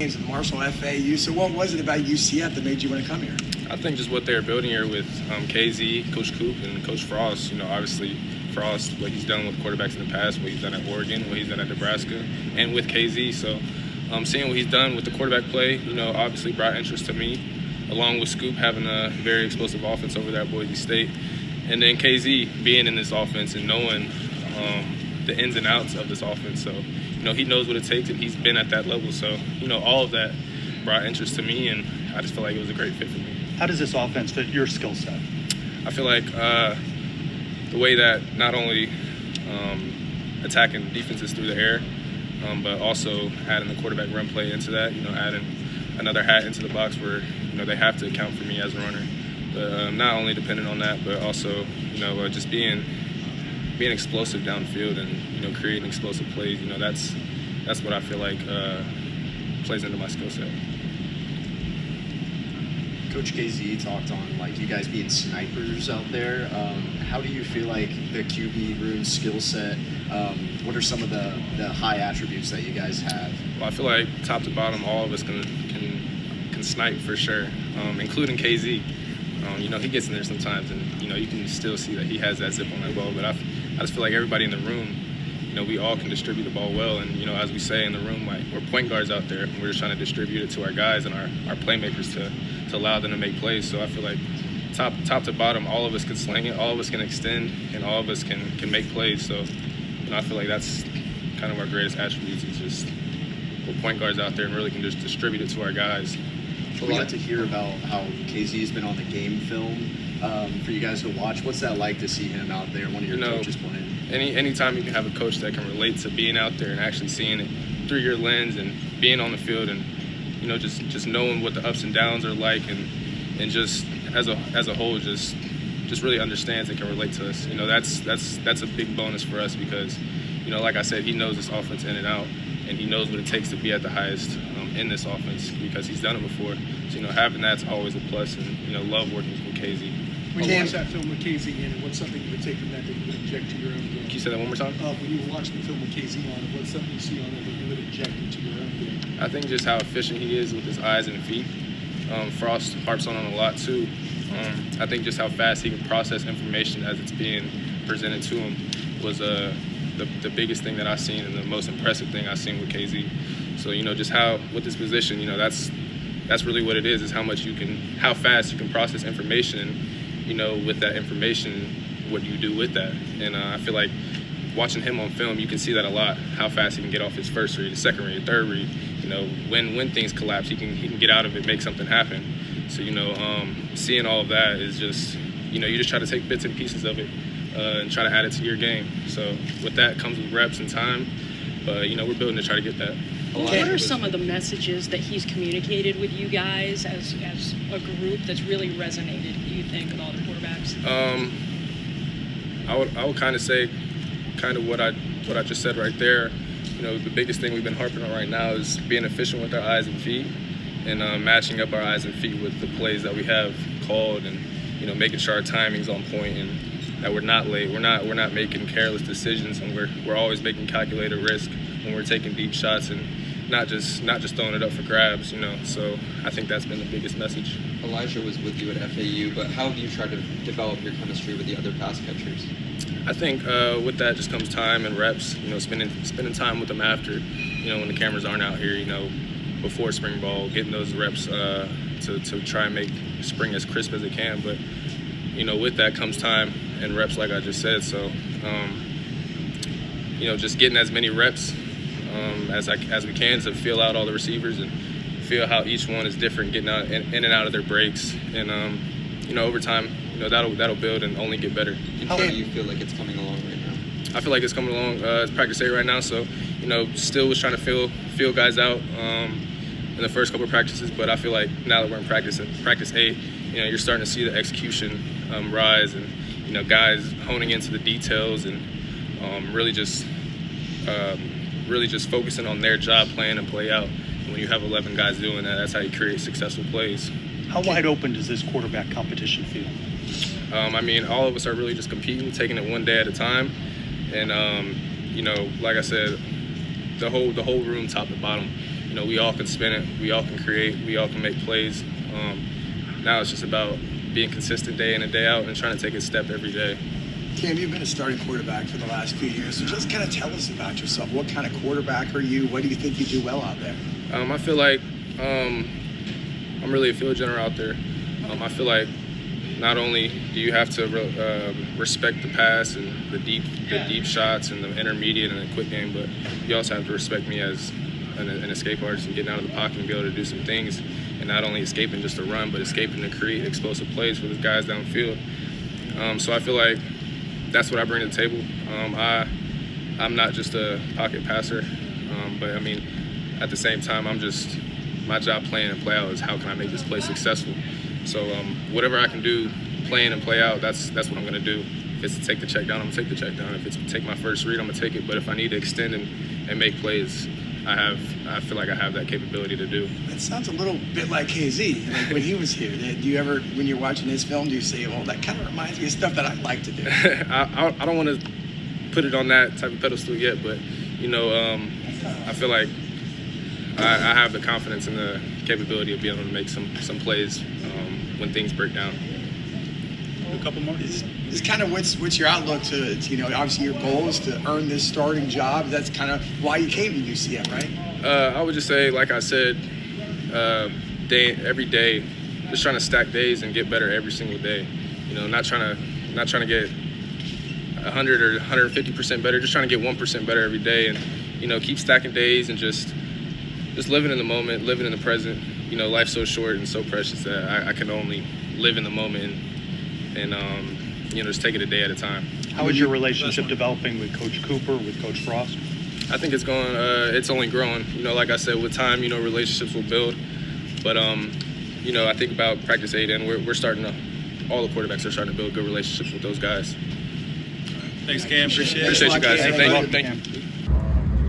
games at Marshall FAU. So what was it about UCF that made you want to come here? I think just what they're building here with KZ, Coach Coop, and Coach Frost. Obviously Frost, what he's done with quarterbacks in the past, what he's done at Oregon, what he's done at Nebraska, and with KZ. So seeing what he's done with the quarterback play, obviously brought interest to me, along with Scoop having a very explosive offense over there at Boise State. And then KZ being in this offense and knowing the ins and outs of this offense. So, he knows what it takes, and he's been at that level. So, all of that brought interest to me, and I just feel like it was a great fit for me. How does this offense fit your skill set? I feel like the way that not only attacking defenses through the air, but also adding the quarterback run play into that, adding another hat into the box where, they have to account for me as a runner. But not only dependent on that, but also, just being explosive downfield and, creating explosive plays. That's what I feel like plays into my skill set. Coach KZ talked on you guys being snipers out there. How do you feel like the QB room skill set? What are some of the high attributes that you guys have? Well, I feel like top to bottom, all of us can snipe for sure, including KZ. He gets in there sometimes, and you can still see that he has that zip on that ball. But I just feel like everybody in the room, we all can distribute the ball well. And as we say in the room, we're point guards out there, and we're just trying to distribute it to our guys and our playmakers to allow them to make plays. So I feel like top to bottom, all of us can sling it, all of us can extend, and all of us can make plays. So I feel like that's kind of our greatest attributes. Is just we're point guards out there and really can just distribute it to our guys. We got to hear about how KZ's been on the game film for you guys to watch. What's that like to see him out there, one of your coaches playing? Anytime you can have a coach that can relate to being out there and actually seeing it through your lens and being on the field and just knowing what the ups and downs are like and just as a whole just really understands and can relate to us. That's a big bonus for us because like I said, he knows this offense in and out, and he knows what it takes to be at the highest in this offense because he's done it before. So having that's always a plus, and love working with KZ. When you watch that film with KZ in it, what's something you would take from that you would inject to your own game? Can you say that one more time? When you were watching the film with KZ on it, what's something you see on it that you would inject into your own game? I think just how efficient he is with his eyes and feet. Frost harps on a lot too. I think just how fast he can process information as it's being presented to him was the biggest thing that I've seen and the most impressive thing I've seen with KZ. So just how with this position, that's really what it is how fast you can process information, and with that information, what you do with that. And I feel like watching him on film, you can see that a lot. How fast he can get off his first read, his second read, third read. When things collapse, he can get out of it, make something happen. So seeing all of that is just you just try to take bits and pieces of it and try to add it to your game. So with that comes with reps and time. But we're building to try to get that. What are some of the messages that he's communicated with you guys as a group that's really resonated, do you think, with all the quarterbacks? I would kind of say what I just said right there. The biggest thing we've been harping on right now is being efficient with our eyes and feet and matching up our eyes and feet with the plays that we have called and, making sure our timing's on point and that we're not late. We're not making careless decisions, and we're always making calculated risk when we're taking deep shots and not just throwing it up for grabs, So I think that's been the biggest message. Elijah was with you at FAU, but how have you tried to develop your chemistry with the other pass catchers? I think with that just comes time and reps. Spending time with them after, when the cameras aren't out here. Before spring ball, getting those reps to try and make spring as crisp as it can. But with that comes time and reps, like I just said. So just getting as many reps as we can to feel out all the receivers and feel how each one is different, getting out in and out of their breaks, and over time, that'll build and only get better. How do you feel like it's coming along right now? I feel like it's coming along. It's practice day right now, so still was trying to feel guys out in the first couple of practices, but I feel like now that we're in practice 8, you're starting to see the execution rise and guys honing into the details and really just focusing on their job, plan and play out. And when you have 11 guys doing that, that's how you create successful plays. How wide open does this quarterback competition feel? All of us are really just competing, taking it one day at a time. And, like I said, the whole room, top to bottom, we all can spin it, we all can create, we all can make plays. Now it's just about being consistent day in and day out and trying to take a step every day. Cam, you've been a starting quarterback for the last few years, so just kind of tell us about yourself. What kind of quarterback are you? What do you think you do well out there? I feel like I'm really a field general out there. I feel like not only do you have to respect the pass and the deep shots and the intermediate and the quick game, but you also have to respect me as an escape artist and getting out of the pocket and be able to do some things, and not only escaping just to run, but escaping to create explosive plays for the guys downfield. So I feel like that's what I bring to the table. I'm not just a pocket passer, but I mean, at the same time, my job playing and play out is how can I make this play successful. So whatever I can do, playing and play out, that's what I'm gonna do. If it's to take the check down, I'm gonna take the check down. If it's to take my first read, I'm gonna take it. But if I need to extend and make plays, I feel like I have that capability to do. That sounds a little bit like KZ, like when he was here. Do you ever, when you're watching his film, do you say, "Oh, that kind of reminds me of stuff that I'd like to do"? I don't want to put it on that type of pedestal yet, but I feel like I have the confidence and the capability of being able to make some plays when things break down. A couple more. Is kind of what's your outlook to obviously your goal is to earn this starting job. That's kind of why you came to UCF, right? I would just say, like I said, every day, just trying to stack days and get better every single day. Not trying to get 100 or 150% better, just trying to get 1% better every day, and keep stacking days and just living in the moment, living in the present. Life's so short and so precious that I can only live in the moment and just take it a day at a time. How is your relationship developing with Coach Cooper, with Coach Frost? I think it's going. It's only growing. Like I said, with time, relationships will build. But I think about practice 8, and we're starting to. All the quarterbacks are starting to build good relationships with those guys. Thanks, Cam. Appreciate you guys. Thank you.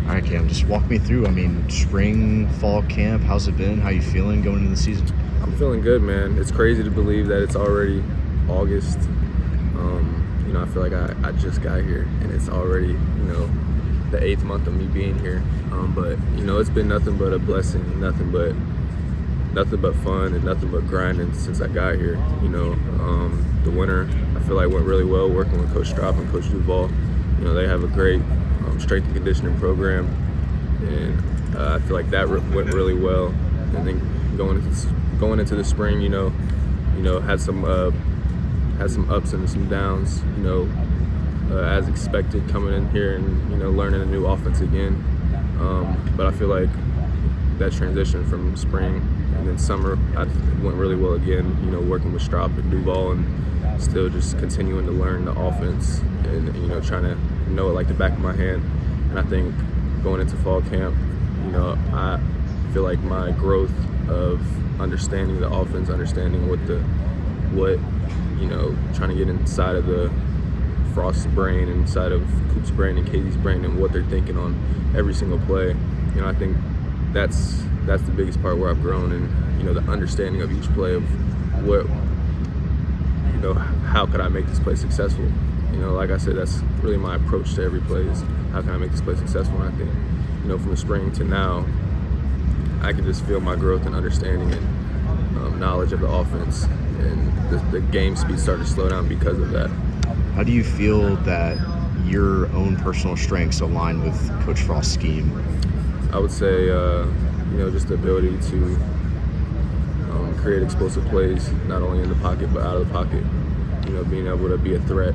All right, Cam, just walk me through. Spring, fall camp, how's it been? How you feeling going into the season? I'm feeling good, man. It's crazy to believe that it's already August. I feel like I just got here, and it's already, the 8th month of me being here. But it's been nothing but a blessing, nothing but fun, and nothing but grinding since I got here. The winter I feel like went really well working with Coach Strop and Coach Duval. They have a great strength and conditioning program, and I feel like that went really well. And then going into the spring, had some ups and some downs, as expected coming in here and learning a new offense again. But I feel like that transition from spring and then summer went really well again. Working with Strop and Duval and still just continuing to learn the offense and trying to know it like the back of my hand. And I think going into fall camp, I feel like my growth of understanding the offense, understanding trying to get inside of the Frost's brain, inside of Coop's brain and Casey's brain, and what they're thinking on every single play. I think that's the biggest part where I've grown, and the understanding of each play of what how could I make this play successful. Like I said, that's really my approach to every play is how can I make this play successful. And I think from the spring to now, I can just feel my growth and understanding and knowledge of the offense, and the game speed started to slow down because of that. How do you feel that your own personal strengths align with Coach Frost's scheme? I would say, just the ability to create explosive plays, not only in the pocket but out of the pocket. Being able to be a threat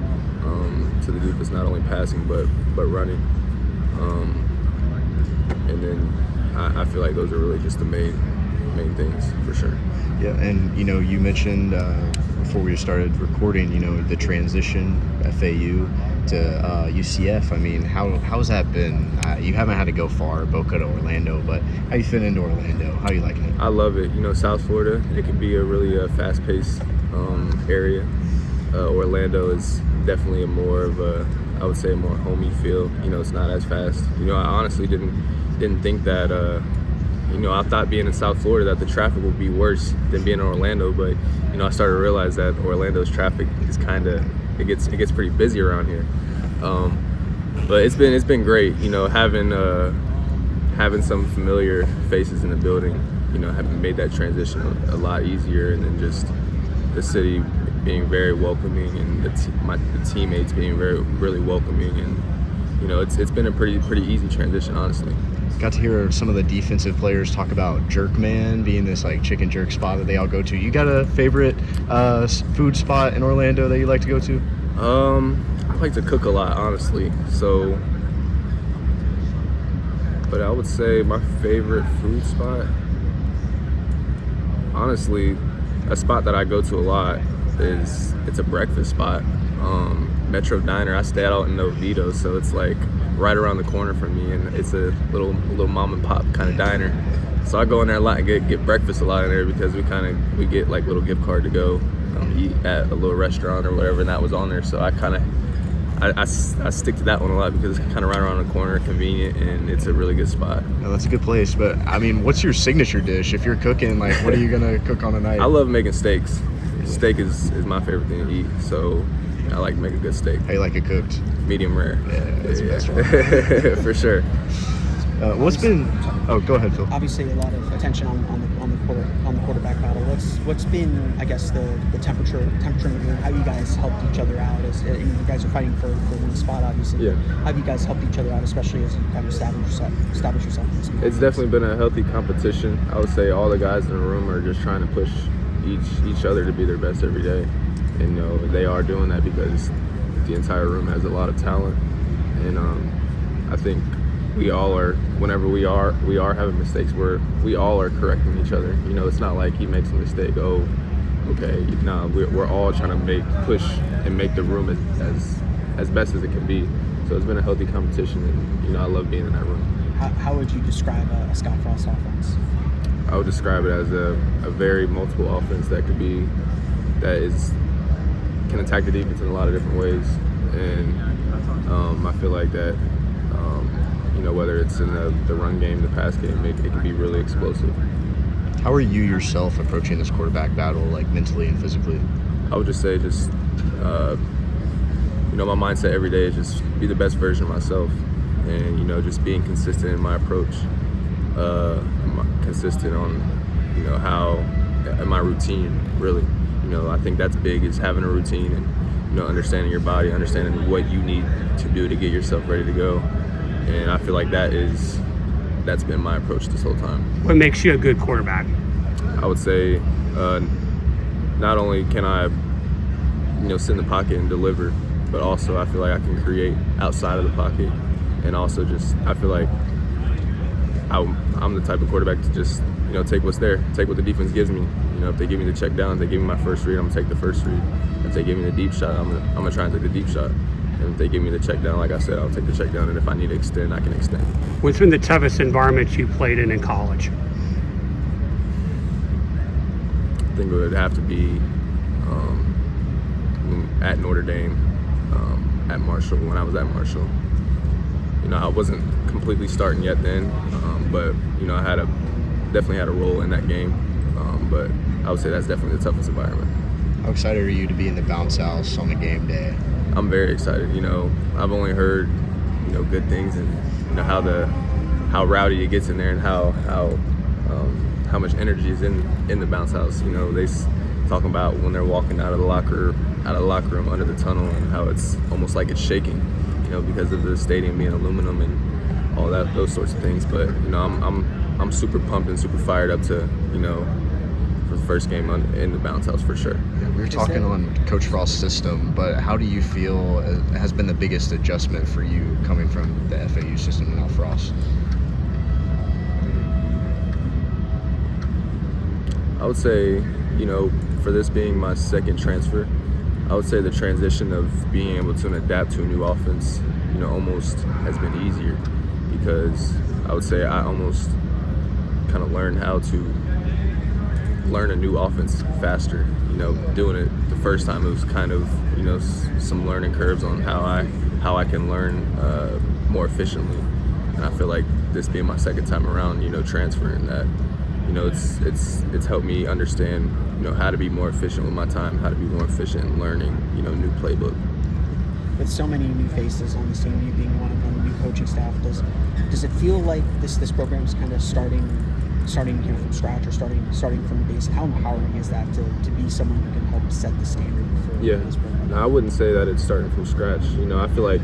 to the defense, not only passing but running. And then I feel like those are really just the main things for sure. Yeah, and you mentioned before we started recording, the transition FAU to UCF. How's that been? You haven't had to go far, Boca to Orlando, but how you fit into Orlando? How are you liking it? I love it. South Florida, it can be a really fast-paced area. Orlando is definitely I would say a more homey feel. It's not as fast. I honestly didn't think that. I thought being in South Florida that the traffic would be worse than being in Orlando, but I started to realize that Orlando's traffic is it gets pretty busy around here. But it's been great, having having some familiar faces in the building, have made that transition a lot easier, and then just the city being very welcoming, and the teammates being really welcoming, and it's been a pretty easy transition, honestly. Got to hear some of the defensive players talk about Jerkman being this like chicken jerk spot that they all go to. You got a favorite food spot in Orlando that you like to go to? I like to cook a lot, honestly. But I would say my favorite food spot, honestly, a spot that I go to a lot it's a breakfast spot. Metro Diner. I stay out in Oviedo, so it's like right around the corner from me, and it's a little mom and pop kind of diner. So I go in there a lot and get breakfast a lot in there, because we get like little gift card to go eat at a little restaurant or whatever, and that was on there. So I stick to that one a lot because it's kind of right around the corner, convenient, and it's a really good spot. No, that's a good place. But I mean, what's your signature dish if you're cooking? Like, what are you gonna cook on a night? I love making steaks. Steak is my favorite thing to eat. So I like to make a good steak. How you like it cooked? Medium rare. Yeah, that's the best one. For sure. What's been? Oh, go ahead, Phil. Obviously, a lot of attention on the quarterback battle. What's been, I guess, the temperature in the room? How you guys helped each other out? You guys are fighting for one spot, obviously. Yeah. How have you guys helped each other out, especially as you kind of establish yourself in this game? It's definitely been a healthy competition. I would say all the guys in the room are just trying to push each other to be their best every day. And they are doing that because the entire room has a lot of talent. And I think we all are, whenever we are having mistakes, we all are correcting each other. It's not like he makes a mistake, oh, okay. No, we're all trying to push and make the room as best as it can be. So it's been a healthy competition, and I love being in that room. How would you describe a Scott Frost offense? I would describe it as a very multiple offense that can attack the defense in a lot of different ways. And I feel like that, whether it's in the run game, the pass game, it can be really explosive. How are you yourself approaching this quarterback battle, like mentally and physically? I would just say my mindset every day is just be the best version of myself, and just being consistent in my approach, consistent on how in my routine, really. I think that's big, is having a routine and understanding your body, understanding what you need to do to get yourself ready to go. And I feel like that's been my approach this whole time. What makes you a good quarterback? I would say not only can I sit in the pocket and deliver, but also I feel like I can create outside of the pocket. And also I feel like I'm the type of quarterback to just take what's there, take what the defense gives me. If they give me the check down, if they give me my first read, I'm gonna take the first read. If they give me the deep shot, I'm gonna try and take the deep shot. And if they give me the check down, like I said, I'll take the check down. And if I need to extend, I can extend. What's been the toughest environment you played in college? I think it would have to be at Notre Dame, at Marshall, when I was at Marshall. I wasn't completely starting yet then, but I definitely had a role in that game. But I would say that's definitely the toughest environment. How excited are you to be in the bounce house on the game day? I'm very excited. I've only heard good things, and how rowdy it gets in there, and how much energy is in the bounce house. They talking about when they're walking out of the locker room under the tunnel, and how it's almost like it's shaking, because of the stadium being aluminum and all those sorts of things. But I'm super pumped and super fired up to for the first game in the bounce house for sure. Yeah, we were talking on Coach Frost's system, but how do you feel has been the biggest adjustment for you coming from the FAU system and now Frost? I would say, for this being my second transfer, I would say the transition of being able to adapt to a new offense, almost has been easier, because I would say I almost kind of learned how to learn a new offense faster. Doing it the first time, it was kind of some learning curves on how I can learn more efficiently. And I feel like this being my second time around, transferring that, it's helped me understand how to be more efficient with my time, how to be more efficient in learning new playbook. with so many new faces on this team, you being one of them, new coaching staff, does it feel like this program is kind of starting from scratch or starting from the base? How empowering is that to be someone who can help set the standard for this program? No, I wouldn't say that it's starting from scratch. I feel like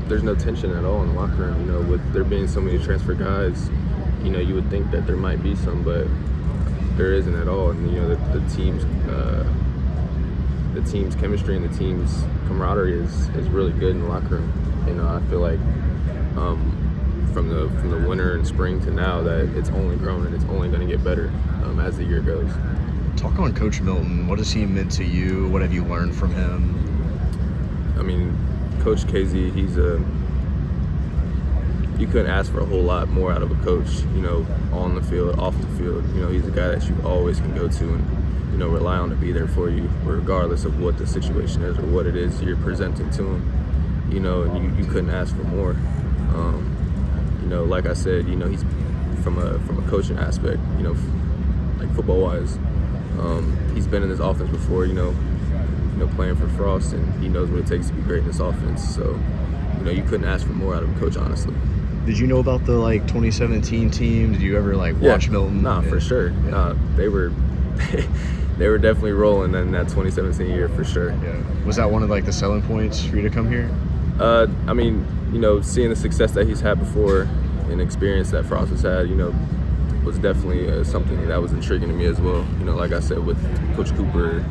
there's no tension at all in the locker room. With there being so many transfer guys, you would think that there might be some, but there isn't at all. And the team's chemistry and the team's camaraderie is really good in the locker room. I feel like from the winter and spring to now that it's only grown and it's only going to get better as the year goes. Talk on Coach Milton. What has he meant to you? What have you learned from him? I mean, Coach KZ, you couldn't ask for a whole lot more out of a coach, on the field, off the field. He's a guy that you always can go to and, rely on to be there for you, regardless of what the situation is or what it is you're presenting to him. And you couldn't ask for more. Like I said, he's from a coaching aspect, like football-wise. He's been in this offense before, playing for Frost, and he knows what it takes to be great in this offense. So, you couldn't ask for more out of a coach, honestly. Did you know about the 2017 team? Did you ever watch Milton? Nah, for sure. They were they were definitely rolling in that 2017 year for sure. Yeah. Was that one of the selling points for you to come here? I mean, seeing the success that he's had before and experience that Frost has had, was definitely something that was intriguing to me as well. Like I said, with Coach Cooper,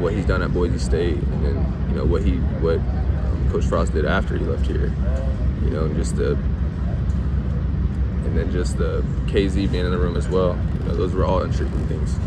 what he's done at Boise State, and then what Coach Frost did after he left here. Just the KZ being in the room as well. Those were all intriguing things.